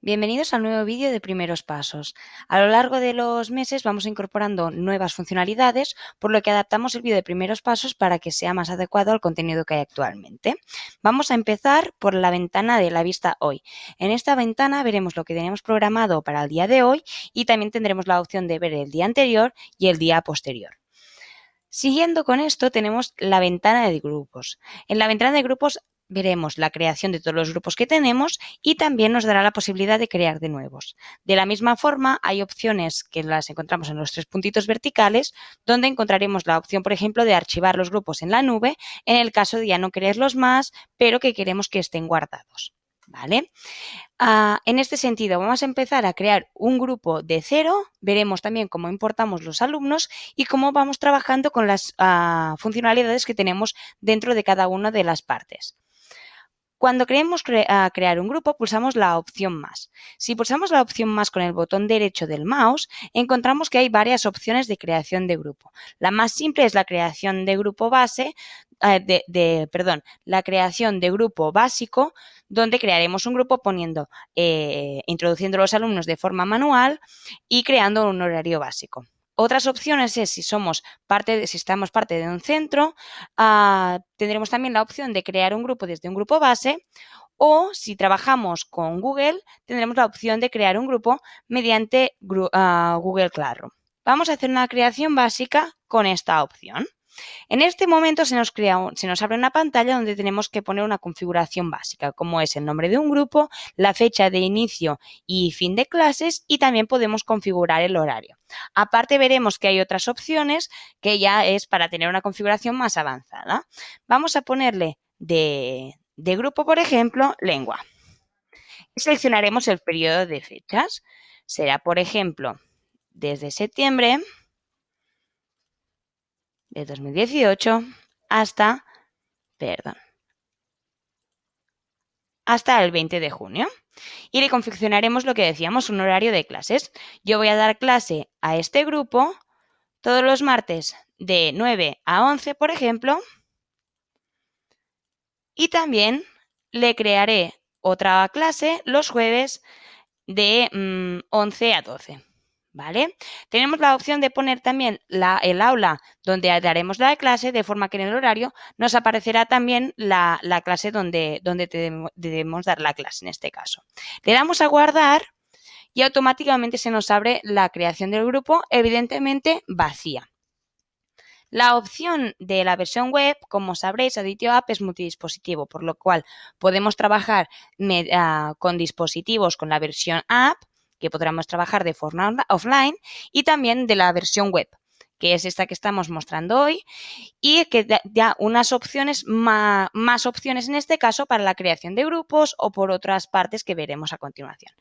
Bienvenidos al nuevo vídeo de primeros pasos. A lo largo de los meses vamos incorporando nuevas funcionalidades, por lo que adaptamos el vídeo de primeros pasos para que sea más adecuado al contenido que hay actualmente. Vamos a empezar por la ventana de la vista hoy. En esta ventana veremos lo que tenemos programado para el día de hoy y también tendremos la opción de ver el día anterior y el día posterior. Siguiendo con esto tenemos la ventana de grupos. En la ventana de grupos veremos la creación de todos los grupos que tenemos y también nos dará la posibilidad de crear de nuevos. De la misma forma, hay opciones que las encontramos en los tres puntitos verticales, donde encontraremos la opción, por ejemplo, de archivar los grupos en la nube, en el caso de ya no quererlos más, pero que queremos que estén guardados. ¿Vale? En este sentido, vamos a empezar a crear un grupo de cero, veremos también cómo importamos los alumnos y cómo vamos trabajando con las funcionalidades que tenemos dentro de cada una de las partes. Cuando queremos crear un grupo, pulsamos la opción más. Si pulsamos la opción más con el botón derecho del mouse, encontramos que hay varias opciones de creación de grupo. La más simple es la creación de grupo base, la creación de grupo básico, donde crearemos un grupo introduciendo los alumnos de forma manual y creando un horario básico. Otras opciones es si estamos parte de un centro, tendremos también la opción de crear un grupo desde un grupo base, o si trabajamos con Google, tendremos la opción de crear un grupo mediante Google Classroom. Vamos a hacer una creación básica con esta opción. En este momento se nos abre una pantalla donde tenemos que poner una configuración básica, como es el nombre de un grupo, la fecha de inicio y fin de clases, y también podemos configurar el horario. Aparte veremos que hay otras opciones que ya es para tener una configuración más avanzada. Vamos a ponerle de grupo, por ejemplo, lengua. Y seleccionaremos el periodo de fechas. Será, por ejemplo, desde septiembre de 2018 hasta el 20 de junio. Y le confeccionaremos lo que decíamos, un horario de clases. Yo voy a dar clase a este grupo todos los martes de 9 a 11, por ejemplo, y también le crearé otra clase los jueves de 11 a 12. ¿Vale? Tenemos la opción de poner también el aula donde daremos la clase, de forma que en el horario nos aparecerá también la clase donde debemos dar la clase en este caso. Le damos a guardar y automáticamente se nos abre la creación del grupo, evidentemente vacía. La opción de la versión web, como sabréis, Aditio App es multidispositivo, por lo cual podemos trabajar con dispositivos con la versión app, que podremos trabajar de forma offline, y también de la versión web, que es esta que estamos mostrando hoy, y que da unas opciones, más opciones en este caso para la creación de grupos o por otras partes que veremos a continuación.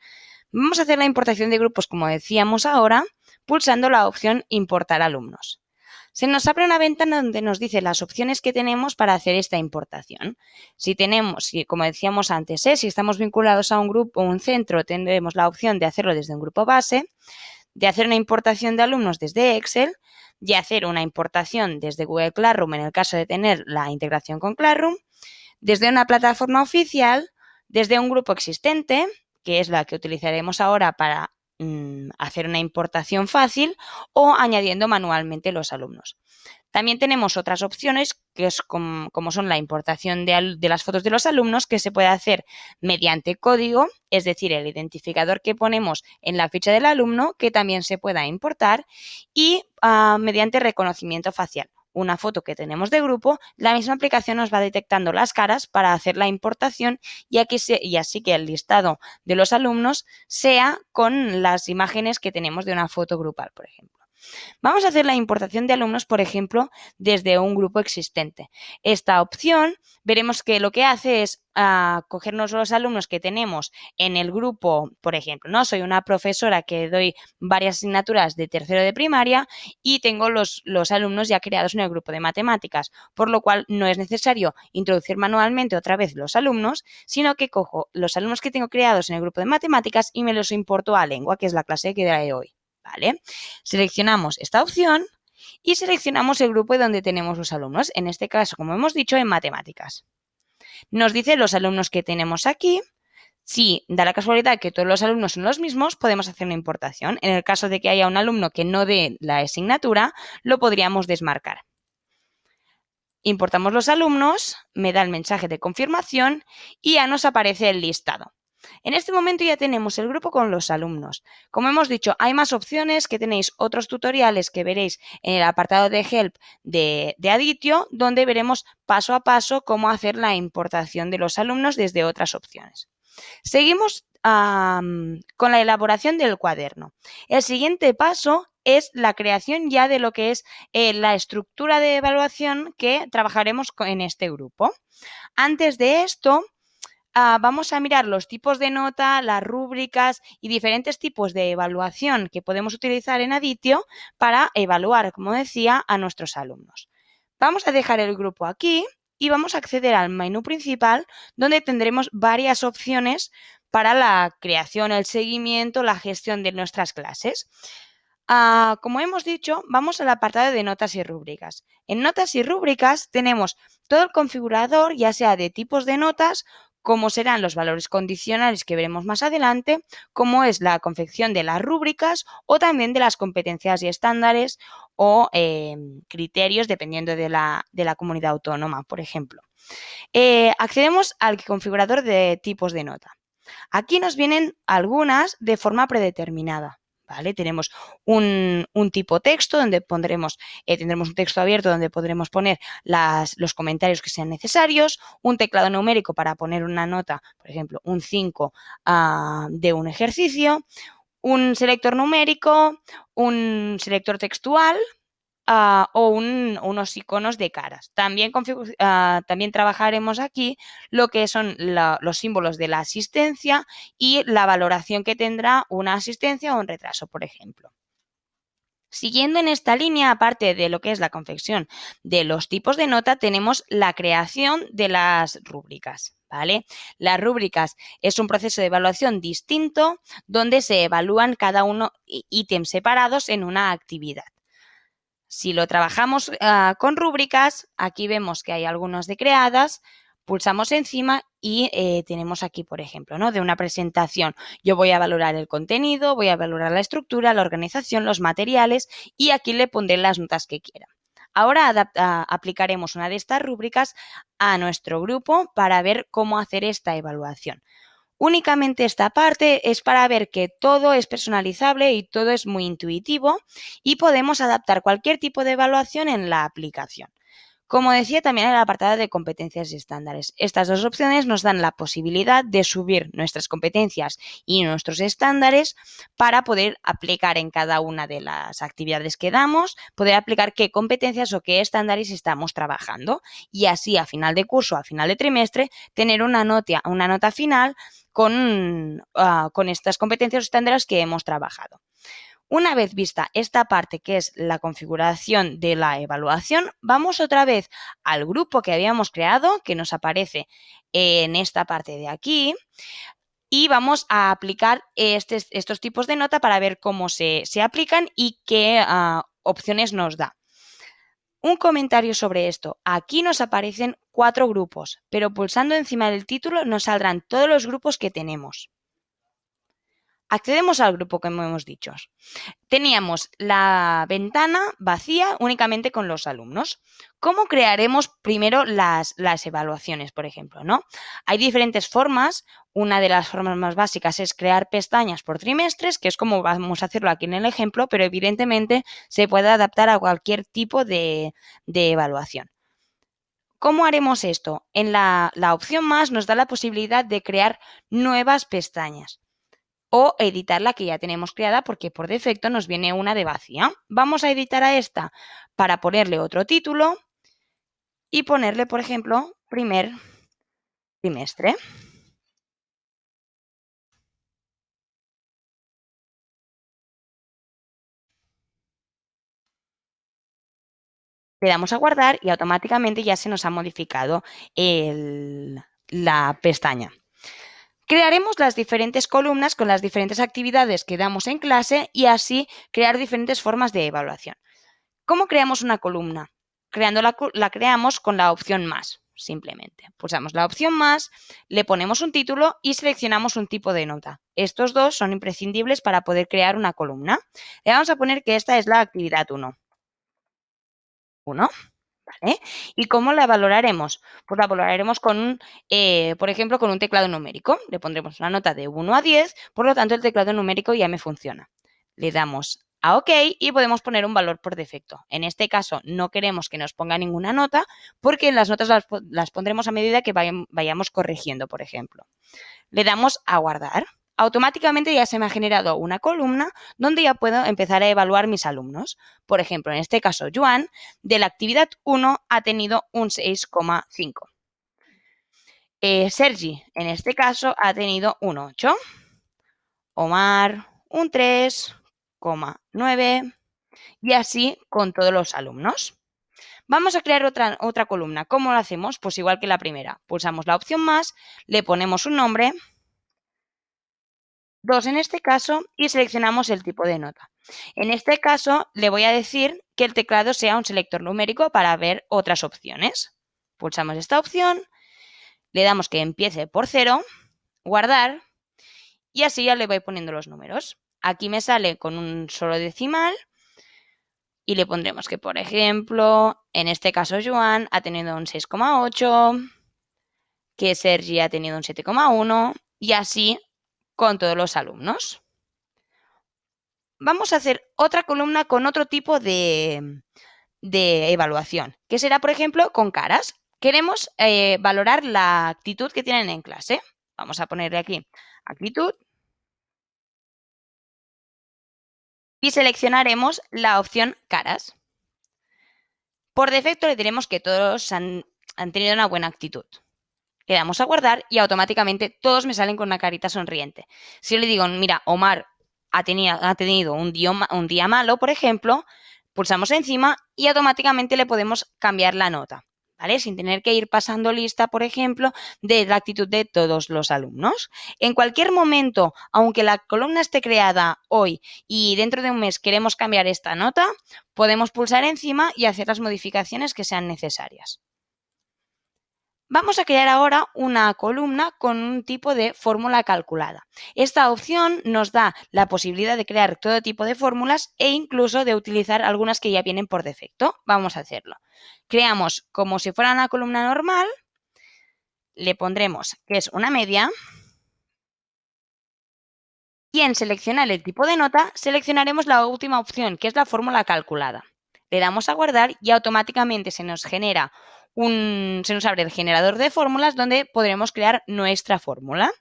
Vamos a hacer la importación de grupos, como decíamos ahora, pulsando la opción importar alumnos. Se nos abre una ventana donde nos dice las opciones que tenemos para hacer esta importación. Como decíamos antes, si estamos vinculados a un grupo o un centro, tendremos la opción de hacerlo desde un grupo base, de hacer una importación de alumnos desde Excel, de hacer una importación desde Google Classroom en el caso de tener la integración con Classroom, desde una plataforma oficial, desde un grupo existente, que es la que utilizaremos ahora para hacer una importación fácil, o añadiendo manualmente los alumnos. También tenemos otras opciones que es como son la importación de las fotos de los alumnos, que se puede hacer mediante código, es decir, el identificador que ponemos en la ficha del alumno, que también se pueda importar, y mediante reconocimiento facial. Una foto que tenemos de grupo, la misma aplicación nos va detectando las caras para hacer la importación y así que el listado de los alumnos sea con las imágenes que tenemos de una foto grupal, por ejemplo. Vamos a hacer la importación de alumnos, por ejemplo, desde un grupo existente. Esta opción veremos que lo que hace es cogernos los alumnos que tenemos en el grupo, por ejemplo, ¿no? Soy una profesora que doy varias asignaturas de tercero de primaria y tengo los alumnos ya creados en el grupo de matemáticas, por lo cual no es necesario introducir manualmente otra vez los alumnos, sino que cojo los alumnos que tengo creados en el grupo de matemáticas y me los importo a lengua, que es la clase que daré hoy. ¿Vale? Seleccionamos esta opción y seleccionamos el grupo donde tenemos los alumnos, en este caso, como hemos dicho, en matemáticas. Nos dice los alumnos que tenemos aquí, Si da la casualidad que todos los alumnos son los mismos, podemos hacer una importación. En el caso de que haya un alumno que no dé la asignatura, lo podríamos desmarcar. Importamos los alumnos, me da el mensaje de confirmación y ya nos aparece el listado. En este momento ya tenemos el grupo con los alumnos. Como hemos dicho, hay más opciones, que tenéis otros tutoriales que veréis en el apartado de Help de Aditio, donde veremos paso a paso cómo hacer la importación de los alumnos desde otras opciones. Seguimos con la elaboración del cuaderno. El siguiente paso es la creación ya de lo que es la estructura de evaluación que trabajaremos en este grupo. Antes de esto, vamos a mirar los tipos de nota, las rúbricas y diferentes tipos de evaluación que podemos utilizar en Aditio para evaluar, como decía, a nuestros alumnos. Vamos a dejar el grupo aquí y vamos a acceder al menú principal, donde tendremos varias opciones para la creación, el seguimiento, la gestión de nuestras clases. Como hemos dicho, vamos al apartado de notas y rúbricas. En notas y rúbricas tenemos todo el configurador, ya sea de tipos de notas, como serán los valores condicionales que veremos más adelante, como es la confección de las rúbricas o también de las competencias y estándares o criterios dependiendo de la comunidad autónoma, por ejemplo. Accedemos al configurador de tipos de nota. Aquí nos vienen algunas de forma predeterminada. ¿Vale? Tenemos un tipo texto donde tendremos un texto abierto donde podremos poner los comentarios que sean necesarios, un teclado numérico para poner una nota, por ejemplo, un 5 de un ejercicio, un selector numérico, un selector textual, o unos iconos de caras. También trabajaremos aquí lo que son los símbolos de la asistencia y la valoración que tendrá una asistencia o un retraso, por ejemplo. Siguiendo en esta línea, aparte de lo que es la confección de los tipos de nota, tenemos la creación de las rúbricas. ¿Vale? Las rúbricas es un proceso de evaluación distinto donde se evalúan cada uno ítems separados en una actividad. Si lo trabajamos con rúbricas, aquí vemos que hay algunas de creadas, pulsamos encima y tenemos aquí, por ejemplo, ¿no? De una presentación. Yo voy a valorar el contenido, voy a valorar la estructura, la organización, los materiales y aquí le pondré las notas que quiera. Ahora aplicaremos una de estas rúbricas a nuestro grupo para ver cómo hacer esta evaluación. Únicamente esta parte es para ver que todo es personalizable y todo es muy intuitivo y podemos adaptar cualquier tipo de evaluación en la aplicación. Como decía, también en el apartado de competencias y estándares. Estas dos opciones nos dan la posibilidad de subir nuestras competencias y nuestros estándares para poder aplicar en cada una de las actividades que damos, poder aplicar qué competencias o qué estándares estamos trabajando y así a final de curso, a final de trimestre, tener una nota final con estas competencias o estándares que hemos trabajado. Una vez vista esta parte que es la configuración de la evaluación, vamos otra vez al grupo que habíamos creado, que nos aparece en esta parte de aquí, y vamos a aplicar estos tipos de nota para ver cómo se aplican y qué opciones nos da. Un comentario sobre esto. Aquí nos aparecen 4 grupos, pero pulsando encima del título nos saldrán todos los grupos que tenemos. Accedemos al grupo, como hemos dicho. Teníamos la ventana vacía únicamente con los alumnos. ¿Cómo crearemos primero las evaluaciones, por ejemplo, ¿no? Hay diferentes formas. Una de las formas más básicas es crear pestañas por trimestres, que es como vamos a hacerlo aquí en el ejemplo, pero evidentemente se puede adaptar a cualquier tipo de evaluación. ¿Cómo haremos esto? En la opción más nos da la posibilidad de crear nuevas pestañas o editar la que ya tenemos creada porque por defecto nos viene una de vacía. Vamos a editar a esta para ponerle otro título y ponerle, por ejemplo, primer trimestre. Le damos a guardar y automáticamente ya se nos ha modificado la pestaña. Crearemos las diferentes columnas con las diferentes actividades que damos en clase y así crear diferentes formas de evaluación. ¿Cómo creamos una columna? La creamos con la opción más. simplemente. Pulsamos la opción más, le ponemos un título y seleccionamos un tipo de nota. Estos dos son imprescindibles para poder crear una columna. Le vamos a poner que esta es la actividad 1. ¿Vale? ¿Y cómo la valoraremos? Pues la valoraremos con por ejemplo, con un teclado numérico. Le pondremos una nota de 1 a 10, por lo tanto el teclado numérico ya me funciona. Le damos a OK y podemos poner un valor por defecto. En este caso no queremos que nos ponga ninguna nota porque las notas las pondremos a medida que vayamos corrigiendo, por ejemplo. Le damos a guardar. Automáticamente ya se me ha generado una columna donde ya puedo empezar a evaluar mis alumnos. Por ejemplo, en este caso, Joan, de la actividad 1 ha tenido un 6,5. Sergi, en este caso, ha tenido un 8. Omar, un 3,9. Y así con todos los alumnos. Vamos a crear otra columna. ¿Cómo lo hacemos? Pues igual que la primera. Pulsamos la opción más, le ponemos un nombre, 2 en este caso, y seleccionamos el tipo de nota. En este caso, le voy a decir que el teclado sea un selector numérico para ver otras opciones. Pulsamos esta opción, le damos que empiece por 0, guardar, y así ya le voy poniendo los números. Aquí me sale con un solo decimal y le pondremos que, por ejemplo, en este caso Joan ha tenido un 6,8, que Sergi ha tenido un 7,1 y así con todos los alumnos. Vamos a hacer otra columna con otro tipo de evaluación, que será, por ejemplo, con caras. Queremos valorar la actitud que tienen en clase. Vamos a ponerle aquí actitud y seleccionaremos la opción caras. Por defecto le diremos que todos han tenido una buena actitud. Le damos a guardar y automáticamente todos me salen con una carita sonriente. Si yo le digo, mira, Omar ha tenido un día malo, por ejemplo, pulsamos encima y automáticamente le podemos cambiar la nota, ¿vale? Sin tener que ir pasando lista, por ejemplo, de la actitud de todos los alumnos. En cualquier momento, aunque la columna esté creada hoy y dentro de un mes queremos cambiar esta nota, podemos pulsar encima y hacer las modificaciones que sean necesarias. Vamos a crear ahora una columna con un tipo de fórmula calculada. Esta opción nos da la posibilidad de crear todo tipo de fórmulas e incluso de utilizar algunas que ya vienen por defecto. Vamos a hacerlo. Creamos como si fuera una columna normal, le pondremos que es una media y en seleccionar el tipo de nota seleccionaremos la última opción, que es la fórmula calculada. Le damos a guardar y automáticamente se nos abre el generador de fórmulas donde podremos crear nuestra fórmula.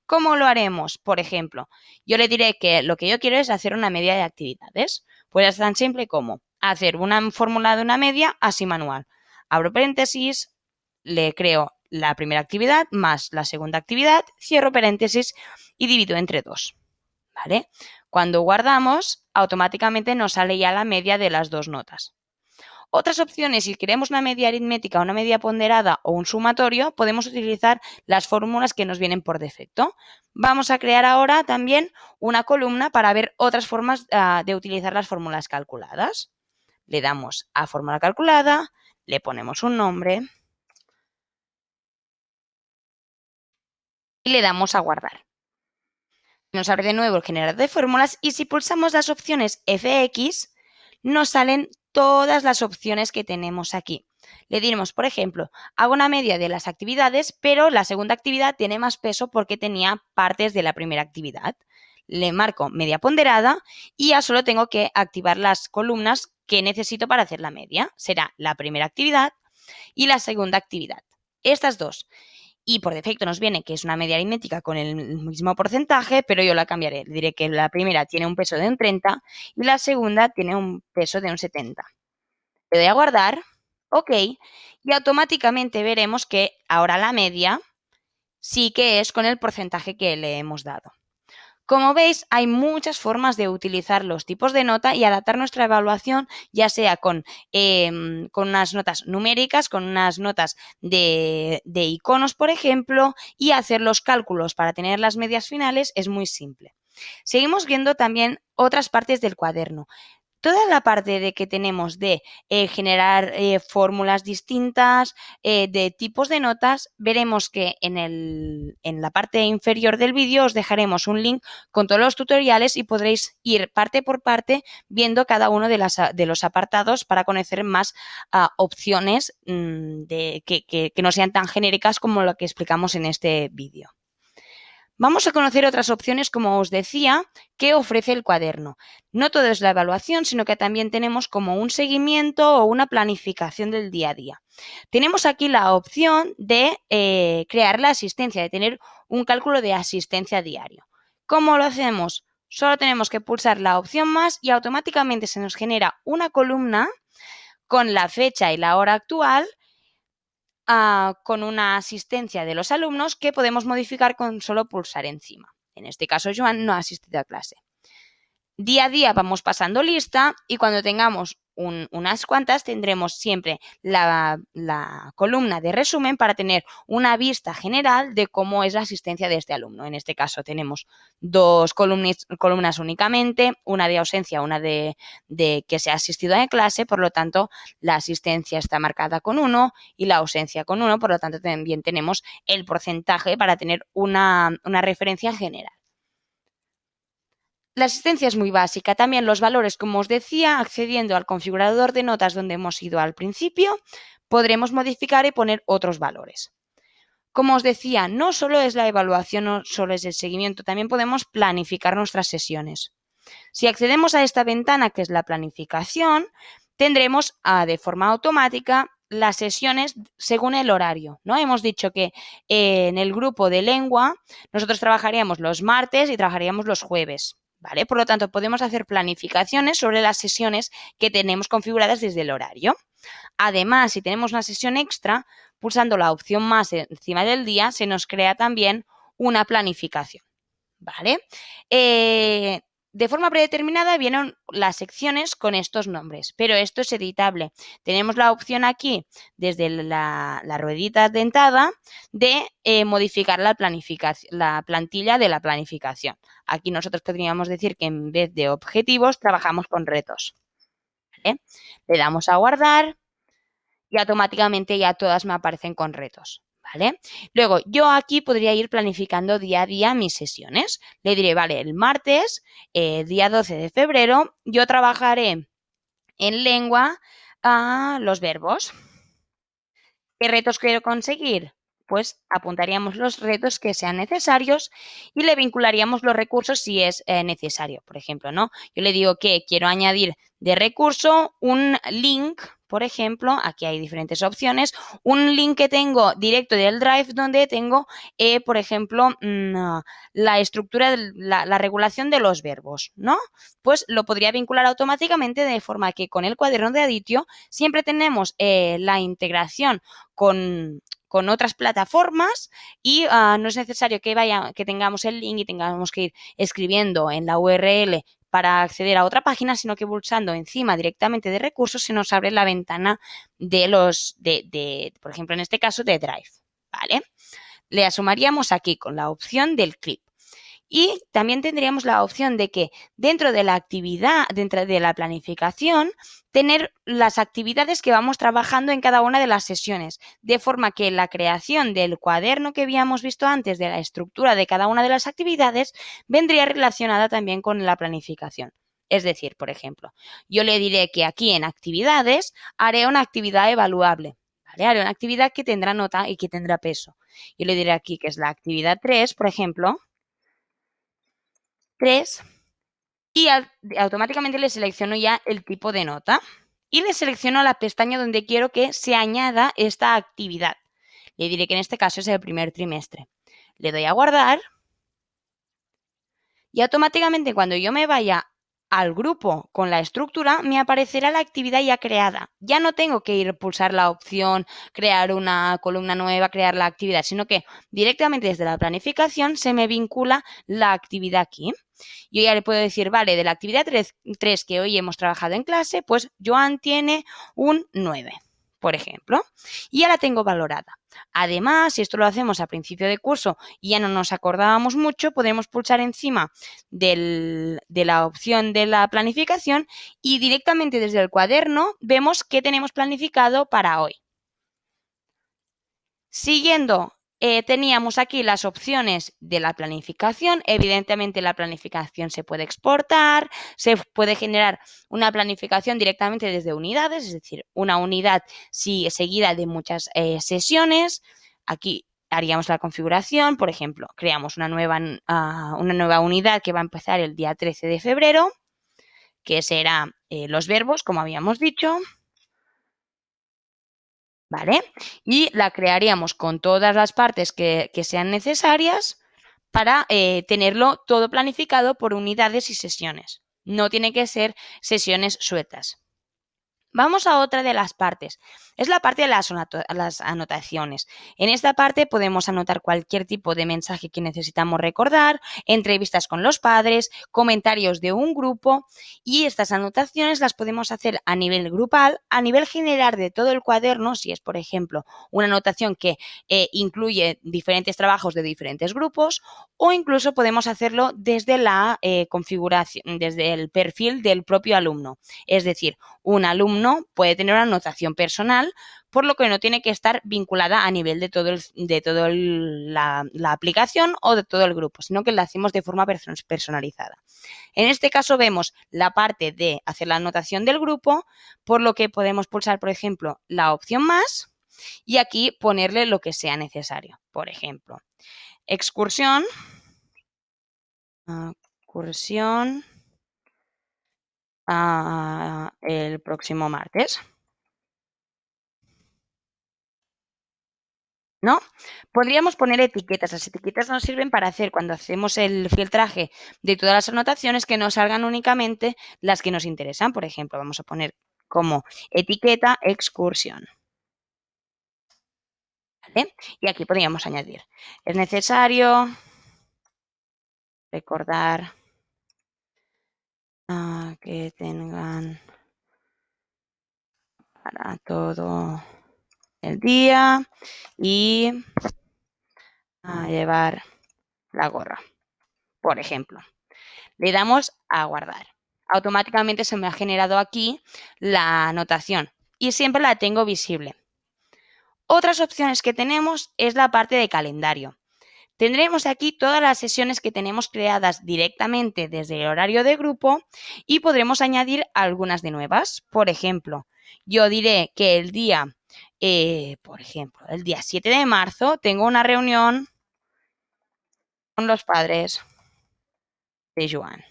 ¿Cómo lo haremos? Por ejemplo, yo le diré que lo que yo quiero es hacer una media de actividades. Pues es tan simple como hacer una fórmula de una media así manual. Abro paréntesis, le creo la primera actividad más la segunda actividad, cierro paréntesis y divido entre 2. ¿Vale? Cuando guardamos, automáticamente nos sale ya la media de las dos notas. Otras opciones, si queremos una media aritmética, una media ponderada o un sumatorio, podemos utilizar las fórmulas que nos vienen por defecto. Vamos a crear ahora también una columna para ver otras formas de utilizar las fórmulas calculadas. Le damos a fórmula calculada, le ponemos un nombre y le damos a guardar. Nos abre de nuevo el generador de fórmulas y si pulsamos las opciones FX, nos salen todas las opciones que tenemos aquí. Le diremos, por ejemplo, hago una media de las actividades, pero la segunda actividad tiene más peso porque tenía partes de la primera actividad. Le marco media ponderada y ya solo tengo que activar las columnas que necesito para hacer la media. Será la primera actividad y la segunda actividad. Estas dos. Y por defecto nos viene que es una media aritmética con el mismo porcentaje, pero yo la cambiaré. Diré que la primera tiene un peso de un 30 y la segunda tiene un peso de un 70. Le doy a guardar, OK, y automáticamente veremos que ahora la media sí que es con el porcentaje que le hemos dado. Como veis, hay muchas formas de utilizar los tipos de nota y adaptar nuestra evaluación, ya sea con unas notas numéricas, con unas notas de iconos, por ejemplo, y hacer los cálculos para tener las medias finales es muy simple. Seguimos viendo también otras partes del cuaderno. Toda la parte de que tenemos de generar fórmulas distintas, de tipos de notas, veremos que en la parte inferior del vídeo os dejaremos un link con todos los tutoriales y podréis ir parte por parte viendo cada uno de los apartados para conocer más opciones que no sean tan genéricas como lo que explicamos en este vídeo. Vamos a conocer otras opciones, como os decía, que ofrece el cuaderno. No todo es la evaluación, sino que también tenemos como un seguimiento o una planificación del día a día. Tenemos aquí la opción de crear la asistencia, de tener un cálculo de asistencia diario. ¿Cómo lo hacemos? Solo tenemos que pulsar la opción más y automáticamente se nos genera una columna con la fecha y la hora actual, con una asistencia de los alumnos que podemos modificar con solo pulsar encima. En este caso, Joan no ha asistido a clase. Día a día vamos pasando lista y cuando tengamos unas cuantas tendremos siempre la columna de resumen para tener una vista general de cómo es la asistencia de este alumno. En este caso tenemos dos columnas únicamente, una de ausencia, una de que se ha asistido a clase, por lo tanto la asistencia está marcada con 1 y la ausencia con 1, por lo tanto también tenemos el porcentaje para tener una referencia general. La asistencia es muy básica. También los valores, como os decía, accediendo al configurador de notas donde hemos ido al principio, podremos modificar y poner otros valores. Como os decía, no solo es la evaluación, no solo es el seguimiento, también podemos planificar nuestras sesiones. Si accedemos a esta ventana, que es la planificación, tendremos de forma automática las sesiones según el horario, ¿no? Hemos dicho que en el grupo de lengua nosotros trabajaríamos los martes y trabajaríamos los jueves. ¿Vale? Por lo tanto, podemos hacer planificaciones sobre las sesiones que tenemos configuradas desde el horario. Además, si tenemos una sesión extra, pulsando la opción más encima del día, se nos crea también una planificación. ¿Vale? De forma predeterminada vienen las secciones con estos nombres, pero esto es editable. Tenemos la opción aquí, desde la ruedita dentada, de modificar la plantilla de la planificación. Aquí nosotros podríamos decir que en vez de objetivos, trabajamos con retos. ¿Vale? Le damos a guardar y automáticamente ya todas me aparecen con retos. ¿Vale? Luego, yo aquí podría ir planificando día a día mis sesiones. Le diré, vale, el martes, día 12 de febrero, yo trabajaré en lengua los verbos. ¿Qué retos quiero conseguir? Pues apuntaríamos los retos que sean necesarios y le vincularíamos los recursos si es necesario. Por ejemplo, ¿no? Yo le digo que quiero añadir de recurso un link, por ejemplo, aquí hay diferentes opciones, un link que tengo directo del Drive donde tengo, por ejemplo, la estructura, la regulación de los verbos, ¿no? Pues lo podría vincular automáticamente de forma que con el cuaderno de Aditio siempre tenemos la integración con otras plataformas y no es necesario que tengamos el link y tengamos que ir escribiendo en la URL para acceder a otra página, sino que pulsando encima directamente de recursos se nos abre la ventana por ejemplo, en este caso de Drive, ¿vale? Le asumiríamos aquí con la opción del clip. Y también tendríamos la opción de que dentro de la actividad, dentro de la planificación, tener las actividades que vamos trabajando en cada una de las sesiones, de forma que la creación del cuaderno que habíamos visto antes, de la estructura de cada una de las actividades, vendría relacionada también con la planificación. Es decir, por ejemplo, yo le diré que aquí en actividades haré una actividad evaluable. ¿Vale? Haré una actividad que tendrá nota y que tendrá peso. Yo le diré aquí que es la actividad 3, por ejemplo, 3 y automáticamente le selecciono ya el tipo de nota y le selecciono la pestaña donde quiero que se añada esta actividad. Le diré que en este caso es el primer trimestre. Le doy a guardar y automáticamente cuando yo me vaya al grupo con la estructura, me aparecerá la actividad ya creada. Ya no tengo que ir a pulsar la opción, crear una columna nueva, crear la actividad, sino que directamente desde la planificación se me vincula la actividad aquí. Yo ya le puedo decir, vale, de la actividad 3 que hoy hemos trabajado en clase, pues Joan tiene un 9. por ejemplo, y ya la tengo valorada. Además, si esto lo hacemos a principio de curso y ya no nos acordábamos mucho, podemos pulsar encima de la opción de la planificación y directamente desde el cuaderno vemos qué tenemos planificado para hoy. Siguiendo, teníamos aquí las opciones de la planificación. Evidentemente, la planificación se puede exportar, se puede generar una planificación directamente desde unidades, es decir, una unidad seguida de muchas sesiones. Aquí haríamos la configuración, por ejemplo, creamos una nueva unidad que va a empezar el día 13 de febrero, que será los verbos, como habíamos dicho. ¿Vale? Y la crearíamos con todas las partes que sean necesarias para tenerlo todo planificado por unidades y sesiones. No tiene que ser sesiones sueltas. Vamos a otra de las partes. Es la parte de las anotaciones. En esta parte podemos anotar cualquier tipo de mensaje que necesitamos recordar, entrevistas con los padres, comentarios de un grupo y estas anotaciones las podemos hacer a nivel grupal, a nivel general de todo el cuaderno, si es, por ejemplo, una anotación que incluye diferentes trabajos de diferentes grupos o incluso podemos hacerlo desde la configuración, desde el perfil del propio alumno. Es decir, un alumno puede tener una anotación personal, por lo que no tiene que estar vinculada a nivel de toda la aplicación o de todo el grupo, sino que la hacemos de forma personalizada. En este caso vemos la parte de hacer la anotación del grupo, por lo que podemos pulsar, por ejemplo, la opción más y aquí ponerle lo que sea necesario. Por ejemplo, excursión el próximo martes, ¿no? Podríamos poner etiquetas. Las etiquetas nos sirven para hacer, cuando hacemos el filtraje de todas las anotaciones, que nos salgan únicamente las que nos interesan. Por ejemplo, vamos a poner como etiqueta excursión. ¿Vale? Y aquí podríamos añadir, es necesario recordar que tengan para todo el día y llevar la gorra, por ejemplo. Le damos a guardar. Automáticamente se me ha generado aquí la anotación y siempre la tengo visible. Otras opciones que tenemos es la parte de calendario. Tendremos aquí todas las sesiones que tenemos creadas directamente desde el horario de grupo y podremos añadir algunas de nuevas. Por ejemplo, yo diré que el día, el día 7 de marzo tengo una reunión con los padres de Joan,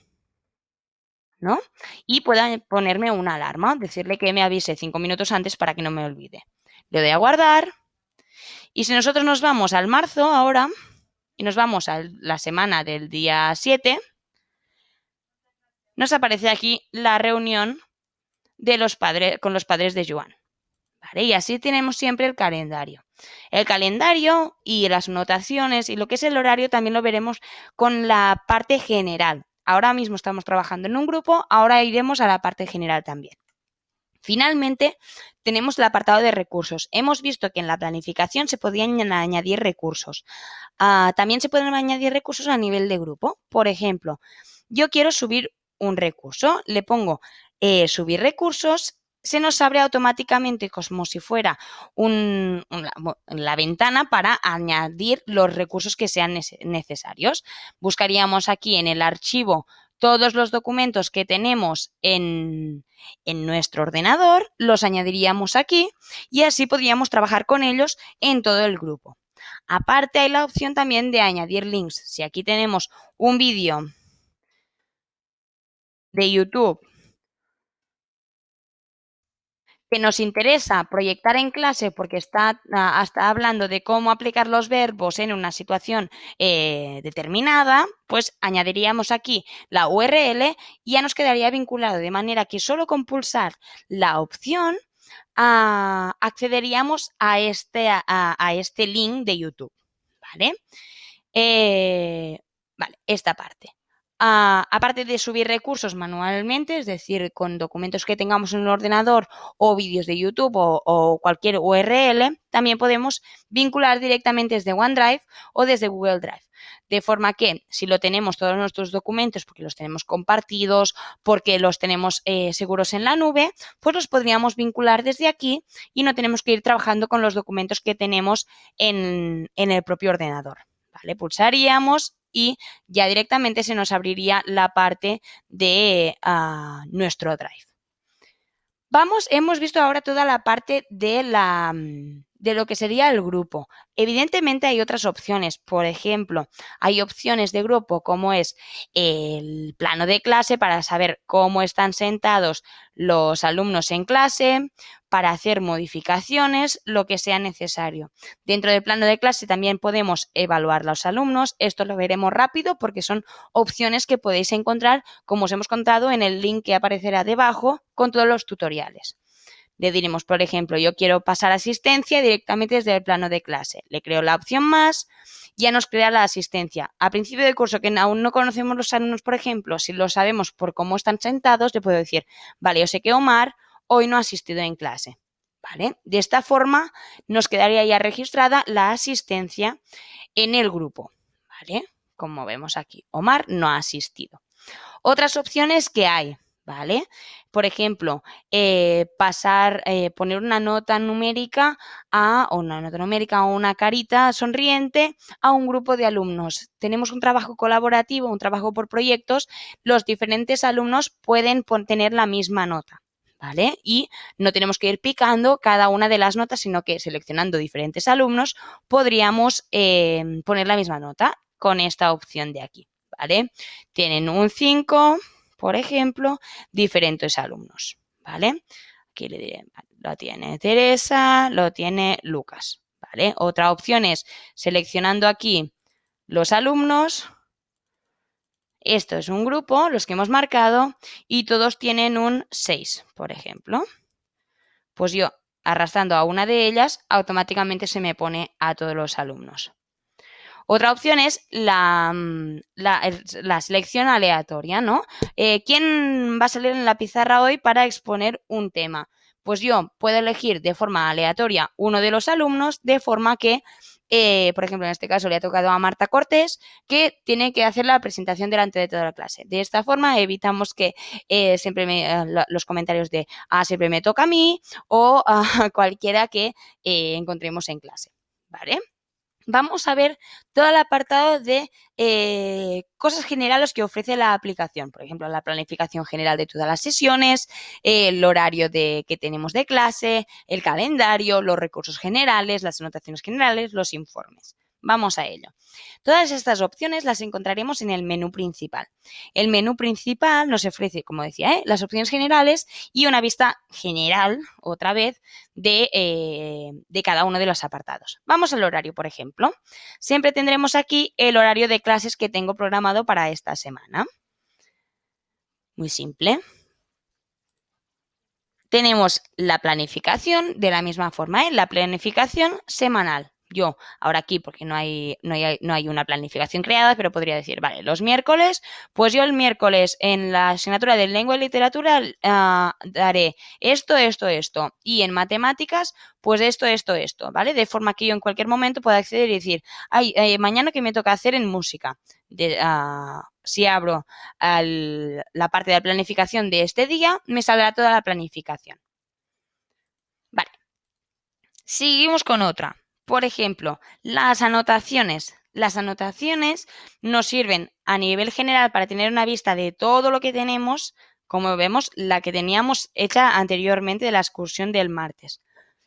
¿no? Y pueda ponerme una alarma, decirle que me avise 5 minutos antes para que no me olvide. Le doy a guardar y si nosotros nos vamos al marzo ahora y nos vamos a la semana del día 7, nos aparece aquí la reunión de los padres con los padres de Joan. ¿Vale? Y así tenemos siempre el calendario. El calendario y las notaciones y lo que es el horario también lo veremos con la parte general. Ahora mismo estamos trabajando en un grupo, ahora iremos a la parte general también. Finalmente, tenemos el apartado de recursos. Hemos visto que en la planificación se podían añadir recursos. También se pueden añadir recursos a nivel de grupo. Por ejemplo, yo quiero subir un recurso, le pongo subir recursos, se nos abre automáticamente como si fuera la ventana para añadir los recursos que sean necesarios. Buscaríamos aquí en el archivo todos los documentos que tenemos en nuestro ordenador, los añadiríamos aquí y así podríamos trabajar con ellos en todo el grupo. Aparte hay la opción también de añadir links. Si aquí tenemos un vídeo de YouTube que nos interesa proyectar en clase porque está hablando de cómo aplicar los verbos en una situación determinada, pues añadiríamos aquí la URL y ya nos quedaría vinculado, de manera que solo con pulsar la opción accederíamos a este link de YouTube. ¿Vale? Vale, esta parte. aparte de subir recursos manualmente, es decir, con documentos que tengamos en el ordenador o vídeos de YouTube o cualquier URL, también podemos vincular directamente desde OneDrive o desde Google Drive. De forma que si lo tenemos todos nuestros documentos, porque los tenemos compartidos, porque los tenemos seguros en la nube, pues los podríamos vincular desde aquí y no tenemos que ir trabajando con los documentos que tenemos en el propio ordenador. ¿Vale? Pulsaríamos y ya directamente se nos abriría la parte de nuestro Drive. Hemos visto ahora toda la parte de lo que sería el grupo. Evidentemente hay otras opciones. Por ejemplo, hay opciones de grupo como es el plano de clase para saber cómo están sentados los alumnos en clase, para hacer modificaciones, lo que sea necesario. Dentro del plano de clase también podemos evaluar a los alumnos. Esto lo veremos rápido porque son opciones que podéis encontrar, como os hemos contado, en el link que aparecerá debajo con todos los tutoriales. Le diremos, por ejemplo, yo quiero pasar asistencia directamente desde el plano de clase. Le creo la opción más, ya nos crea la asistencia. A principio del curso, que aún no conocemos los alumnos, por ejemplo, si lo sabemos por cómo están sentados, le puedo decir, vale, yo sé que Omar hoy no ha asistido en clase. ¿Vale? De esta forma nos quedaría ya registrada la asistencia en el grupo. ¿Vale? Como vemos aquí, Omar no ha asistido. Otras opciones que hay, ¿vale? Por ejemplo, poner una nota numérica o una carita sonriente a un grupo de alumnos. Tenemos un trabajo colaborativo, un trabajo por proyectos, los diferentes alumnos pueden tener la misma nota. ¿Vale? Y no tenemos que ir picando cada una de las notas, sino que seleccionando diferentes alumnos podríamos poner la misma nota con esta opción de aquí. ¿Vale? Tienen un 5, por ejemplo, diferentes alumnos, ¿vale? Aquí le diré, lo tiene Teresa, lo tiene Lucas, ¿vale? Otra opción es seleccionando aquí los alumnos. Esto es un grupo, los que hemos marcado, y todos tienen un 6, por ejemplo. Pues yo, arrastrando a una de ellas, automáticamente se me pone a todos los alumnos. Otra opción es la selección aleatoria, ¿no? ¿Quién va a salir en la pizarra hoy para exponer un tema? Pues yo puedo elegir de forma aleatoria uno de los alumnos, de forma que, por ejemplo, en este caso le ha tocado a Marta Cortés, que tiene que hacer la presentación delante de toda la clase. De esta forma evitamos que siempre los comentarios de siempre me toca a mí o a cualquiera que encontremos en clase, ¿vale? Vamos a ver todo el apartado de cosas generales que ofrece la aplicación. Por ejemplo, la planificación general de todas las sesiones, el horario que tenemos de clase, el calendario, los recursos generales, las anotaciones generales, los informes. Vamos a ello. Todas estas opciones las encontraremos en el menú principal. El menú principal nos ofrece, como decía, las opciones generales y una vista general, otra vez, de cada uno de los apartados. Vamos al horario, por ejemplo. Siempre tendremos aquí el horario de clases que tengo programado para esta semana. Muy simple. Tenemos la planificación de la misma forma, la planificación semanal. Yo, ahora aquí, porque no hay una planificación creada, pero podría decir, vale, los miércoles, pues yo el miércoles en la asignatura de lengua y literatura daré esto, esto, esto. Y en matemáticas, pues esto, ¿vale? De forma que yo en cualquier momento pueda acceder y decir, mañana que me toca hacer en música. Si abro la parte de planificación de este día, me saldrá toda la planificación. Vale. Seguimos con otra. Por ejemplo, las anotaciones. Las anotaciones nos sirven a nivel general para tener una vista de todo lo que tenemos, como vemos, la que teníamos hecha anteriormente de la excursión del martes.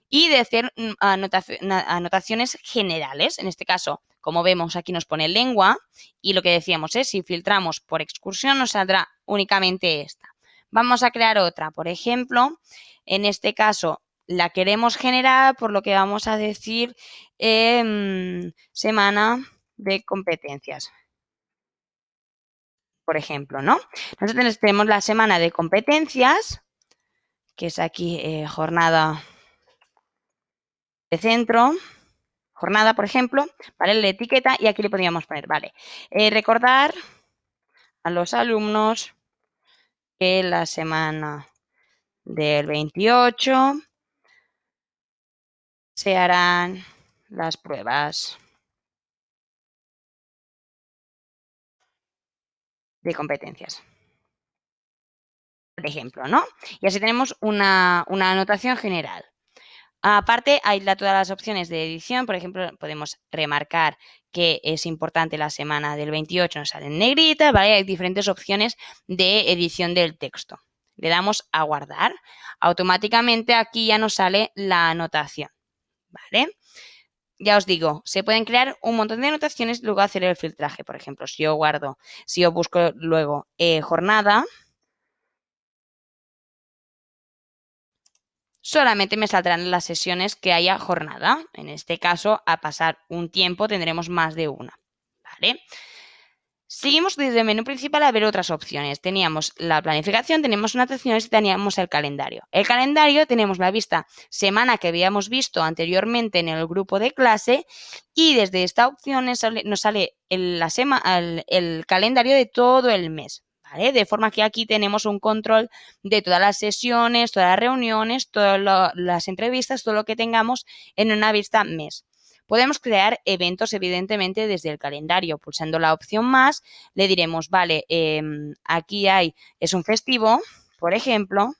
Y de hacer anotaciones generales. En este caso, como vemos, aquí nos pone lengua y lo que decíamos es, si filtramos por excursión nos saldrá únicamente esta. Vamos a crear otra. Por ejemplo, en este caso la queremos generar, por lo que vamos a decir semana de competencias. Por ejemplo, ¿no? Nosotros tenemos la semana de competencias, que es aquí jornada de centro, jornada, por ejemplo, ¿vale? La etiqueta y aquí le podríamos poner, ¿vale? Recordar a los alumnos que la semana del 28 se harán las pruebas de competencias, por ejemplo, ¿no? Y así tenemos una anotación general. Aparte, hay todas las opciones de edición. Por ejemplo, podemos remarcar que es importante la semana del 28, nos sale en negrita, ¿vale? Hay diferentes opciones de edición del texto. Le damos a guardar. Automáticamente aquí ya nos sale la anotación, ¿vale? Ya os digo, se pueden crear un montón de anotaciones y luego hacer el filtraje. Por ejemplo, si yo busco luego jornada, solamente me saldrán las sesiones que haya jornada. En este caso, a pasar un tiempo tendremos más de una, ¿vale? Seguimos desde el menú principal a ver otras opciones. Teníamos la planificación, tenemos anotaciones y teníamos el calendario. El calendario tenemos la vista semana que habíamos visto anteriormente en el grupo de clase y desde esta opción nos sale el calendario de todo el mes, ¿vale? De forma que aquí tenemos un control de todas las sesiones, todas las reuniones, todas las entrevistas, todo lo que tengamos en una vista mes. Podemos crear eventos, evidentemente, desde el calendario. Pulsando la opción más, le diremos, vale, aquí es un festivo, por ejemplo,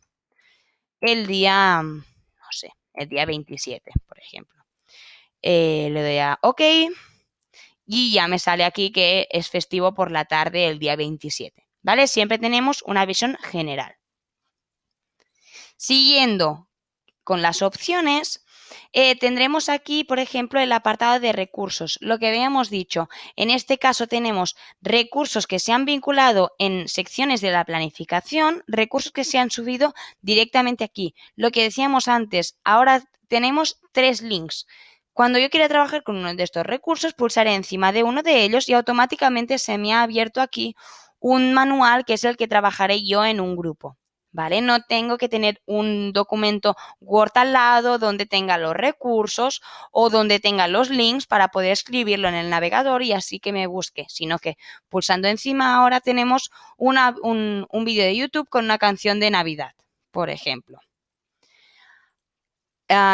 el día, no sé, el día 27, por ejemplo. Le doy a OK y ya me sale aquí que es festivo por la tarde el día 27, ¿vale? Siempre tenemos una visión general. Siguiendo con las opciones, tendremos aquí, por ejemplo, el apartado de recursos. Lo que habíamos dicho, en este caso tenemos recursos que se han vinculado en secciones de la planificación, recursos que se han subido directamente aquí. Lo que decíamos antes, ahora tenemos 3 links. Cuando yo quiera trabajar con uno de estos recursos, pulsaré encima de uno de ellos y automáticamente se me ha abierto aquí un manual que es el que trabajaré yo en un grupo, ¿vale? No tengo que tener un documento Word al lado donde tenga los recursos o donde tenga los links para poder escribirlo en el navegador y así que me busque, sino que pulsando encima ahora tenemos un vídeo de YouTube con una canción de Navidad, por ejemplo.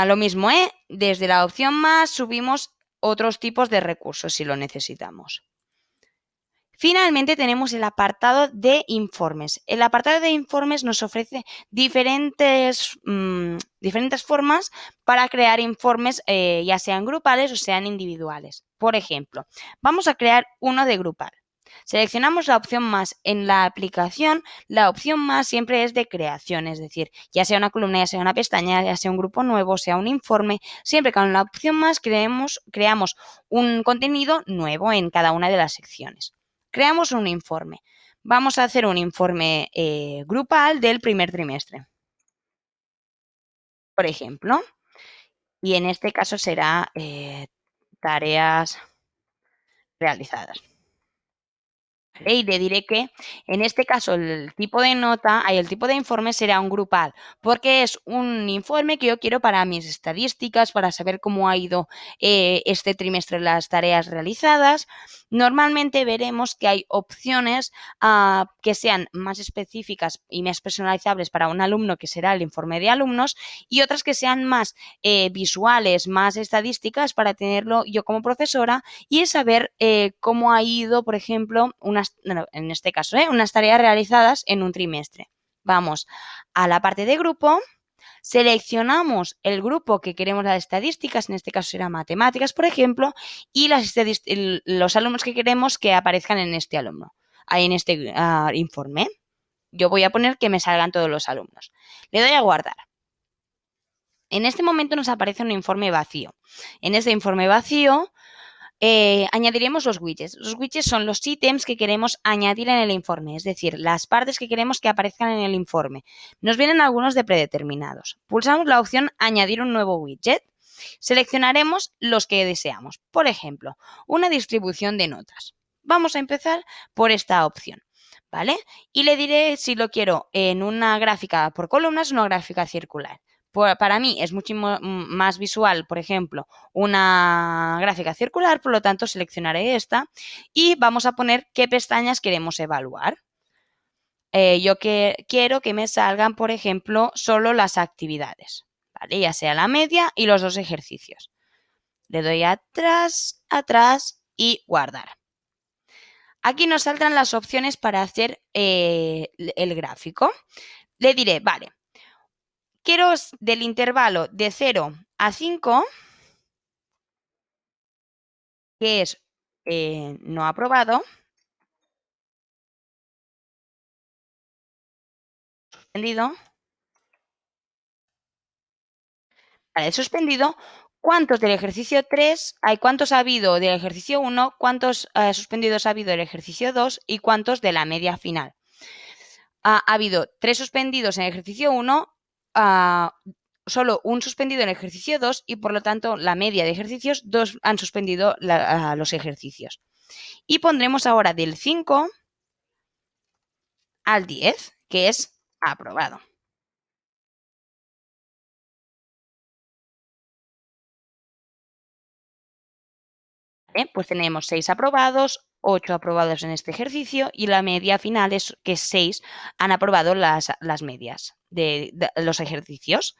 Lo mismo, desde la opción más subimos otros tipos de recursos si lo necesitamos. Finalmente tenemos el apartado de informes. El apartado de informes nos ofrece diferentes formas para crear informes, ya sean grupales o sean individuales. Por ejemplo, vamos a crear uno de grupal. Seleccionamos la opción más en la aplicación. La opción más siempre es de creación, es decir, ya sea una columna, ya sea una pestaña, ya sea un grupo nuevo, sea un informe, siempre con la opción más creamos un contenido nuevo en cada una de las secciones. Creamos un informe. Vamos a hacer un informe grupal del primer trimestre, por ejemplo, y en este caso será tareas realizadas. Y le diré que en este caso el tipo de el tipo de informe será un grupal, porque es un informe que yo quiero para mis estadísticas, para saber cómo ha ido este trimestre las tareas realizadas. Normalmente veremos que hay opciones que sean más específicas y más personalizables para un alumno, que será el informe de alumnos, y otras que sean más visuales, más estadísticas para tenerlo yo como profesora y saber cómo ha ido, por ejemplo, en este caso, unas tareas realizadas en un trimestre. Vamos a la parte de grupo, seleccionamos el grupo que queremos las estadísticas, en este caso será matemáticas, por ejemplo, y los alumnos que queremos que aparezcan en este informe. Yo voy a poner que me salgan todos los alumnos. Le doy a guardar. En este momento nos aparece un informe vacío. En este informe vacío añadiremos los widgets. Los widgets son los ítems que queremos añadir en el informe, es decir, las partes que queremos que aparezcan en el informe. Nos vienen algunos de predeterminados. Pulsamos la opción añadir un nuevo widget. Seleccionaremos los que deseamos. Por ejemplo, una distribución de notas. Vamos a empezar por esta opción, ¿vale? Y le diré si lo quiero en una gráfica por columnas o una gráfica circular. para mí es mucho más visual, por ejemplo, una gráfica circular, por lo tanto seleccionaré esta y vamos a poner qué pestañas queremos evaluar. Yo quiero que me salgan, por ejemplo, solo las actividades, ¿vale? Ya sea la media y los 2 ejercicios. Le doy atrás, atrás y guardar. Aquí nos saldrán las opciones para hacer el gráfico. Le diré, vale, quiero del intervalo de 0 a 5, que es no aprobado, suspendido, vale, suspendido. ¿Cuántos del ejercicio 3? ¿Cuántos ha habido del ejercicio 1? ¿Cuántos suspendidos ha habido del ejercicio 2? ¿Y cuántos de la media final? Ha habido 3 suspendidos en el ejercicio 1, solo un suspendido en el ejercicio 2 y por lo tanto la media de ejercicios 2 han suspendido los ejercicios. Y pondremos ahora del 5 al 10, que es aprobado. Pues tenemos 6 aprobados, 8 aprobados en este ejercicio y la media final es que 6 han aprobado las medias de los ejercicios.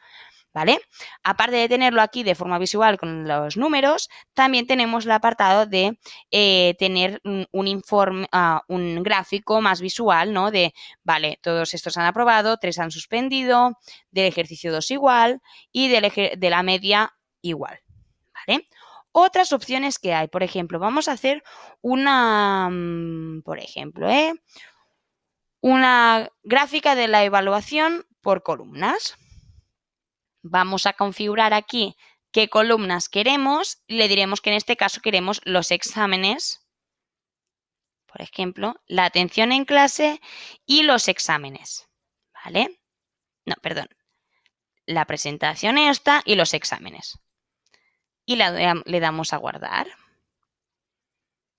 ¿Vale? Aparte de tenerlo aquí de forma visual con los números, también tenemos el apartado de tener un informe, un gráfico más visual, ¿no? De, vale, todos estos han aprobado, 3 han suspendido, del ejercicio 2 igual y de la media igual, ¿vale? Otras opciones que hay, por ejemplo, vamos a hacer una, por ejemplo, una gráfica de la evaluación por columnas. Vamos a configurar aquí qué columnas queremos. Le diremos que en este caso queremos los exámenes, por ejemplo, la atención en clase y los exámenes, ¿vale? No, perdón, la presentación esta y los exámenes. Y le damos a guardar.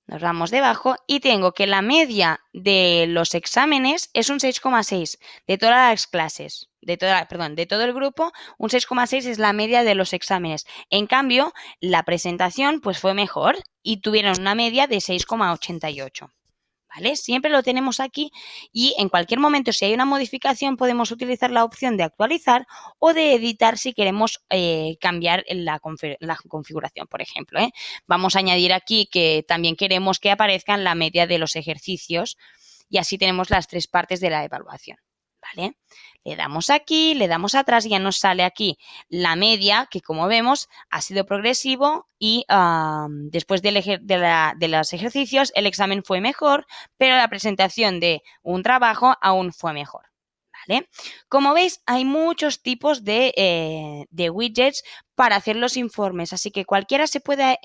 Nos vamos debajo y tengo que la media de los exámenes es un 6,6 de todas las clases, de todo el grupo, un 6,6 es la media de los exámenes. En cambio, la presentación pues fue mejor y tuvieron una media de 6,88. ¿Vale? Siempre lo tenemos aquí y en cualquier momento si hay una modificación podemos utilizar la opción de actualizar o de editar si queremos cambiar la configuración, por ejemplo. Vamos a añadir aquí que también queremos que aparezcan la media de los ejercicios y así tenemos las 3 partes de la evaluación. ¿Vale? Le damos aquí, le damos atrás y ya nos sale aquí la media, que como vemos ha sido progresivo y después de los ejercicios el examen fue mejor, pero la presentación de un trabajo aún fue mejor. ¿Vale? Como veis, hay muchos tipos de widgets para hacer los informes, así que cualquiera se puede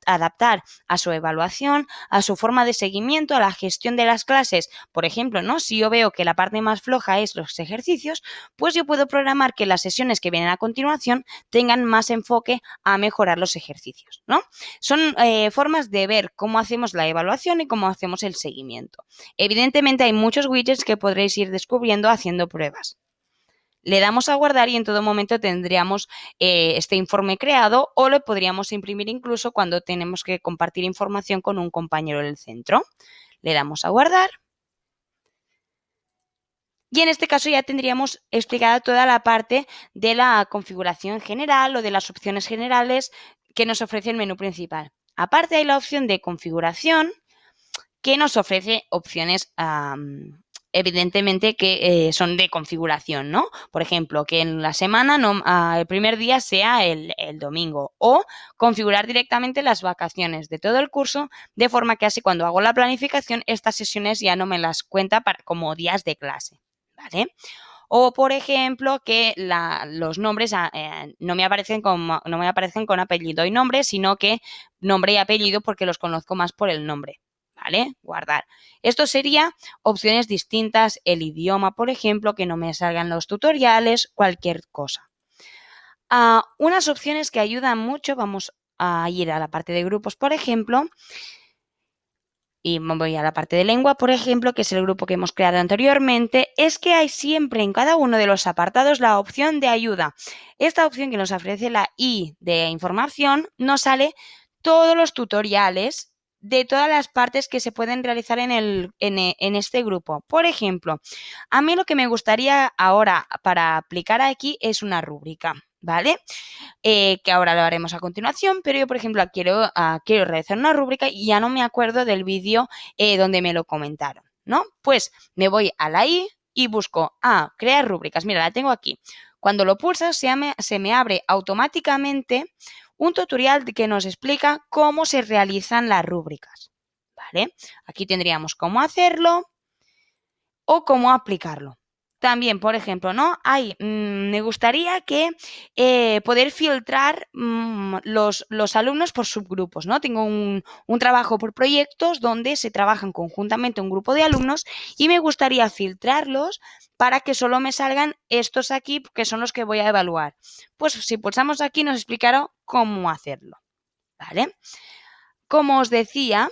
adaptar a su evaluación, a su forma de seguimiento, a la gestión de las clases. Por ejemplo, ¿no? Si yo veo que la parte más floja es los ejercicios, pues yo puedo programar que las sesiones que vienen a continuación tengan más enfoque a mejorar los ejercicios, ¿no? Son formas de ver cómo hacemos la evaluación y cómo hacemos el seguimiento. Evidentemente hay muchos widgets que podréis ir descubriendo haciendo pruebas. Le damos a guardar y en todo momento tendríamos este informe creado o lo podríamos imprimir incluso cuando tenemos que compartir información con un compañero del centro. Le damos a guardar. Y en este caso ya tendríamos explicada toda la parte de la configuración general o de las opciones generales que nos ofrece el menú principal. Aparte hay la opción de configuración que nos ofrece opciones evidentemente que son de configuración, ¿no? Por ejemplo, que en la semana el primer día sea el domingo o configurar directamente las vacaciones de todo el curso de forma que así cuando hago la planificación estas sesiones ya no me las cuenta como días de clase, ¿vale? O, por ejemplo, que los nombres no me aparecen con apellido y nombre, sino que nombre y apellido porque los conozco más por el nombre. ¿Vale? Guardar. Esto sería opciones distintas, el idioma, por ejemplo, que no me salgan los tutoriales, cualquier cosa. Unas opciones que ayudan mucho, vamos a ir a la parte de grupos, por ejemplo, y me voy a la parte de lengua, por ejemplo, que es el grupo que hemos creado anteriormente, es que hay siempre en cada uno de los apartados la opción de ayuda. Esta opción que nos ofrece la I de información nos sale todos los tutoriales de todas las partes que se pueden realizar en este grupo. Por ejemplo, a mí lo que me gustaría ahora para aplicar aquí es una rúbrica, ¿vale? Que ahora lo haremos a continuación, pero yo, por ejemplo, quiero realizar una rúbrica y ya no me acuerdo del vídeo donde me lo comentaron, ¿no? Pues me voy a la I y busco crear rúbricas. Mira, la tengo aquí. Cuando lo pulsas se me abre automáticamente un tutorial que nos explica cómo se realizan las rúbricas, ¿vale? Aquí tendríamos cómo hacerlo o cómo aplicarlo. También, por ejemplo, ¿no? Me gustaría que poder filtrar los alumnos por subgrupos, ¿no? Tengo un trabajo por proyectos donde se trabajan conjuntamente un grupo de alumnos y me gustaría filtrarlos para que solo me salgan estos aquí, que son los que voy a evaluar. Pues si pulsamos aquí nos explicará cómo hacerlo, ¿vale? Como os decía,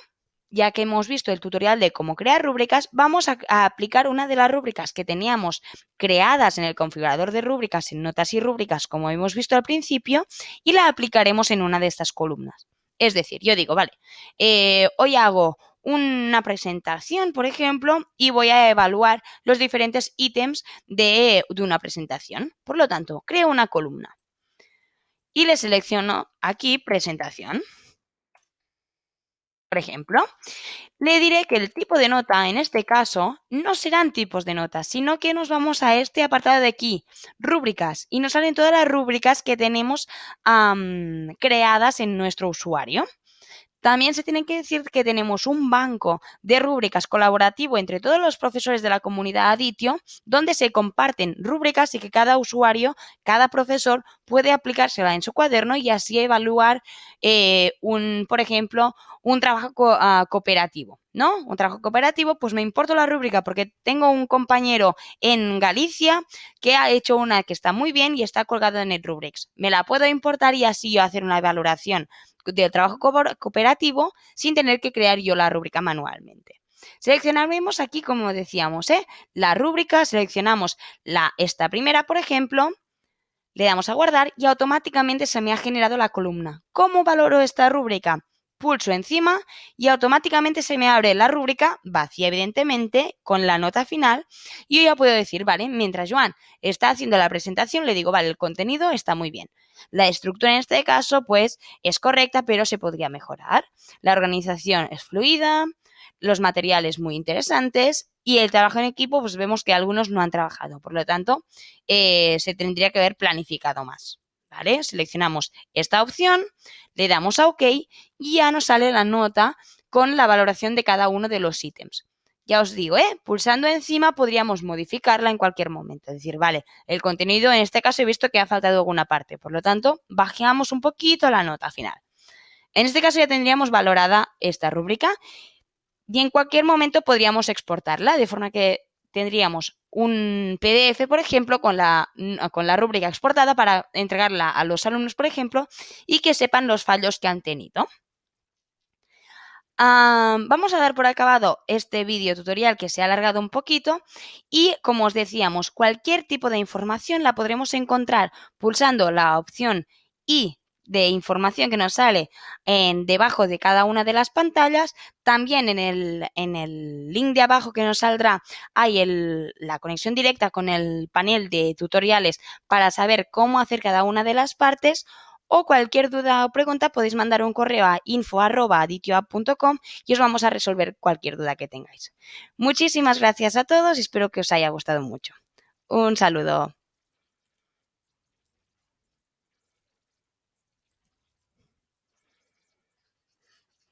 ya que hemos visto el tutorial de cómo crear rúbricas, vamos a aplicar una de las rúbricas que teníamos creadas en el configurador de rúbricas en notas y rúbricas, como hemos visto al principio, y la aplicaremos en una de estas columnas. Es decir, yo digo, vale, hoy hago una presentación, por ejemplo, y voy a evaluar los diferentes ítems de una presentación. Por lo tanto, creo una columna y le selecciono aquí presentación. Por ejemplo, le diré que el tipo de nota, en este caso, no serán tipos de notas, sino que nos vamos a este apartado de aquí, rúbricas, y nos salen todas las rúbricas que tenemos creadas en nuestro usuario. También se tiene que decir que tenemos un banco de rúbricas colaborativo entre todos los profesores de la comunidad Aditio, donde se comparten rúbricas y que cada usuario, cada profesor puede aplicársela en su cuaderno y así evaluar por ejemplo, un trabajo cooperativo, ¿no? Un trabajo cooperativo, pues me importa la rúbrica porque tengo un compañero en Galicia que ha hecho una que está muy bien y está colgada en el Rubrics. Me la puedo importar y así yo hacer una evaluación del trabajo cooperativo sin tener que crear yo la rúbrica manualmente. Seleccionaremos aquí, como decíamos, la rúbrica, seleccionamos esta primera, por ejemplo, le damos a guardar y automáticamente se me ha generado la columna. ¿Cómo valoro esta rúbrica? Pulso encima y automáticamente se me abre la rúbrica, vacía evidentemente, con la nota final y yo ya puedo decir, vale, mientras Joan está haciendo la presentación le digo, vale, el contenido está muy bien. La estructura en este caso pues es correcta pero se podría mejorar. La organización es fluida, los materiales muy interesantes y el trabajo en equipo pues vemos que algunos no han trabajado, por lo tanto se tendría que haber planificado más. ¿Vale? Seleccionamos esta opción, le damos a OK y ya nos sale la nota con la valoración de cada uno de los ítems. Ya os digo, pulsando encima podríamos modificarla en cualquier momento. Es decir, vale, el contenido en este caso he visto que ha faltado alguna parte, por lo tanto, bajamos un poquito la nota final. En este caso ya tendríamos valorada esta rúbrica y en cualquier momento podríamos exportarla, de forma que tendríamos un PDF, por ejemplo, con la rúbrica exportada para entregarla a los alumnos, por ejemplo, y que sepan los fallos que han tenido. Vamos a dar por acabado este vídeo tutorial que se ha alargado un poquito y, como os decíamos, cualquier tipo de información la podremos encontrar pulsando la opción I de información que nos sale debajo de cada una de las pantallas. También en el link de abajo que nos saldrá hay la conexión directa con el panel de tutoriales para saber cómo hacer cada una de las partes. O cualquier duda o pregunta podéis mandar un correo a info@aditioapp.com y os vamos a resolver cualquier duda que tengáis. Muchísimas gracias a todos y espero que os haya gustado mucho. Un saludo.